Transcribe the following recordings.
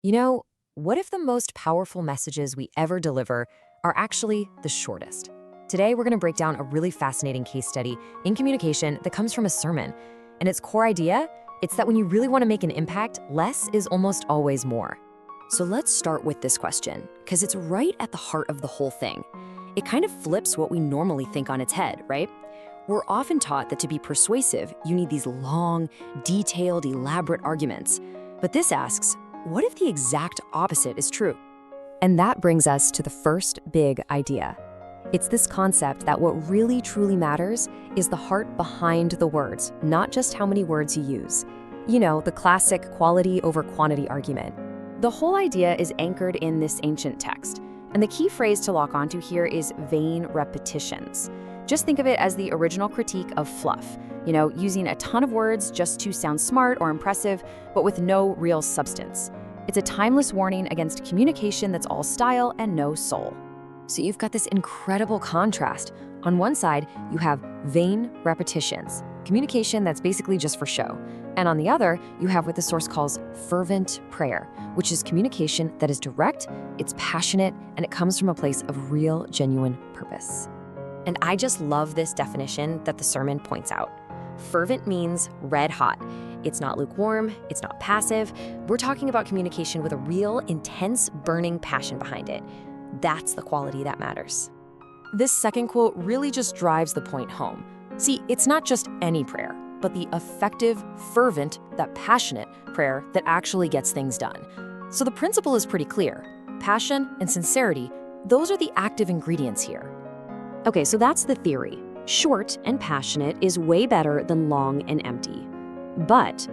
You know, what if the most powerful messages we ever deliver are actually the shortest? Today, we're going to break down a really fascinating case study in communication that comes from a sermon. And its core idea, it's that when you really want to make an impact, less is almost always more. So let's start with this question, because it's right at the heart of the whole thing. It kind of flips what we normally think on its head, right? We're often taught that to be persuasive, you need these long, detailed, elaborate arguments. But this asks, what if the exact opposite is true? And that brings us to the first big idea. It's this concept that what really truly matters is the heart behind the words, not just how many words you use. You know, the classic quality over quantity argument. The whole idea is anchored in this ancient text, and the key phrase to lock onto here is vain repetitions. Just think of it as the original critique of fluff, using a ton of words just to sound smart or impressive, but with no real substance. It's a timeless warning against communication that's all style and no soul. So you've got this incredible contrast. On one side, you have vain repetitions, communication that's basically just for show. And on the other, you have what the source calls fervent prayer, which is communication that is direct, it's passionate, and it comes from a place of real, genuine purpose. And I just love this definition that the sermon points out. Fervent means red hot. It's not lukewarm, it's not passive. We're talking about communication with a real, intense, burning passion behind it. That's the quality that matters. This second quote really just drives the point home. See, it's not just any prayer, but the effective, fervent, that passionate prayer that actually gets things done. So the principle is pretty clear. Passion and sincerity, those are the active ingredients here. Okay, so that's the theory. Short and passionate is way better than long and empty. But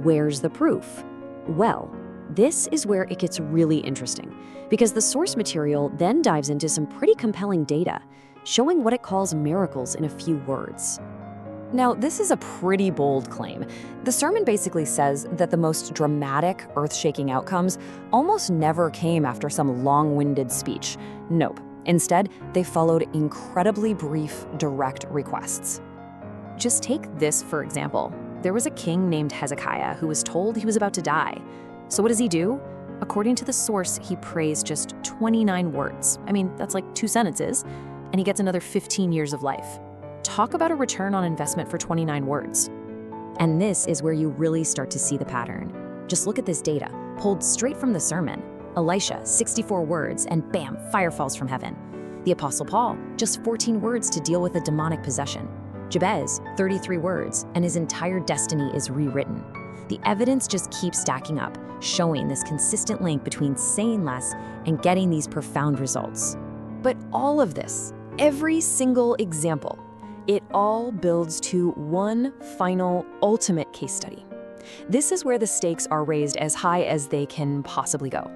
where's the proof? Well, this is where it gets really interesting, because the source material then dives into some pretty compelling data, showing what it calls miracles in a few words. Now, this is a pretty bold claim. The sermon basically says that the most dramatic, earth-shaking outcomes almost never came after some long-winded speech. Nope. Instead, they followed incredibly brief, direct requests. Just take this, for example. There was a king named Hezekiah who was told he was about to die. So what does he do? According to the source, he prays just 29 words. I mean, that's like 2 sentences, and he gets another 15 years of life. Talk about a return on investment for 29 words. And this is where you really start to see the pattern. Just look at this data, pulled straight from the sermon. Elisha, 64 words, and bam, fire falls from heaven. The Apostle Paul, just 14 words to deal with a demonic possession. Jabez, 33 words, and his entire destiny is rewritten. The evidence just keeps stacking up, showing this consistent link between saying less and getting these profound results. But all of this, every single example, it all builds to one final, ultimate case study. This is where the stakes are raised as high as they can possibly go.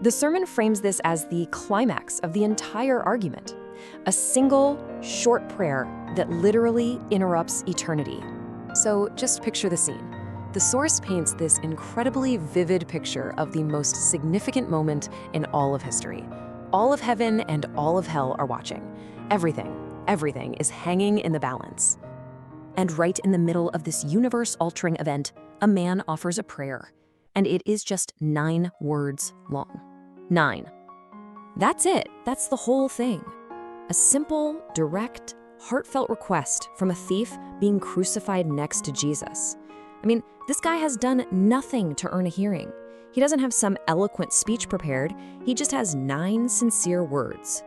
The sermon frames this as the climax of the entire argument, a single, short prayer that literally interrupts eternity. So just picture the scene. The source paints this incredibly vivid picture of the most significant moment in all of history. All of heaven and all of hell are watching. Everything is hanging in the balance. And right in the middle of this universe-altering event, a man offers a prayer, and it is just 9 words long. 9. That's it. That's the whole thing. A simple, direct, heartfelt request from a thief being crucified next to Jesus. I mean, this guy has done nothing to earn a hearing. He doesn't have some eloquent speech prepared. He just has 9 sincere words.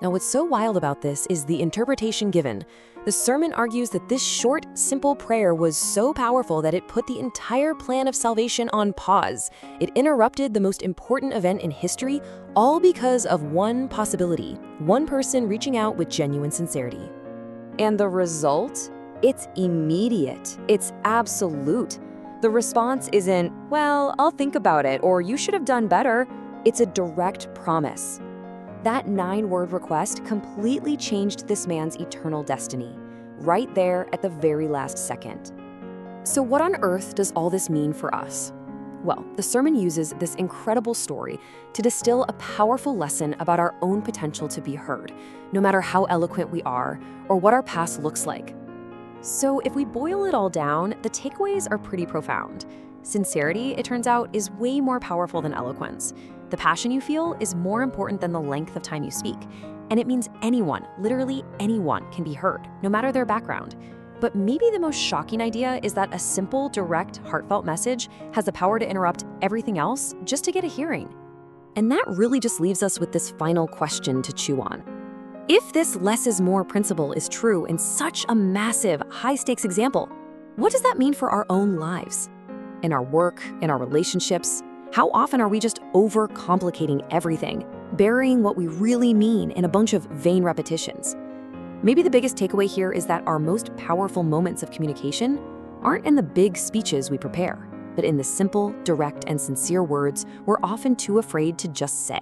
Now, what's so wild about this is the interpretation given. The sermon argues that this short, simple prayer was so powerful that it put the entire plan of salvation on pause. It interrupted the most important event in history, all because of one possibility, one person reaching out with genuine sincerity. And the result? It's immediate. It's absolute. The response isn't, well, I'll think about it, or you should have done better. It's a direct promise. That 9-word request completely changed this man's eternal destiny, right there at the very last second. So what on earth does all this mean for us? Well, the sermon uses this incredible story to distill a powerful lesson about our own potential to be heard, no matter how eloquent we are or what our past looks like. So if we boil it all down, the takeaways are pretty profound. Sincerity, it turns out, is way more powerful than eloquence. The passion you feel is more important than the length of time you speak. And it means anyone, literally anyone, can be heard, no matter their background. But maybe the most shocking idea is that a simple, direct, heartfelt message has the power to interrupt everything else just to get a hearing. And that really just leaves us with this final question to chew on. If this less is more principle is true in such a massive, high-stakes example, what does that mean for our own lives? In our work, in our relationships? How often are we just overcomplicating everything, burying what we really mean in a bunch of vain repetitions? Maybe the biggest takeaway here is that our most powerful moments of communication aren't in the big speeches we prepare, but in the simple, direct, and sincere words we're often too afraid to just say.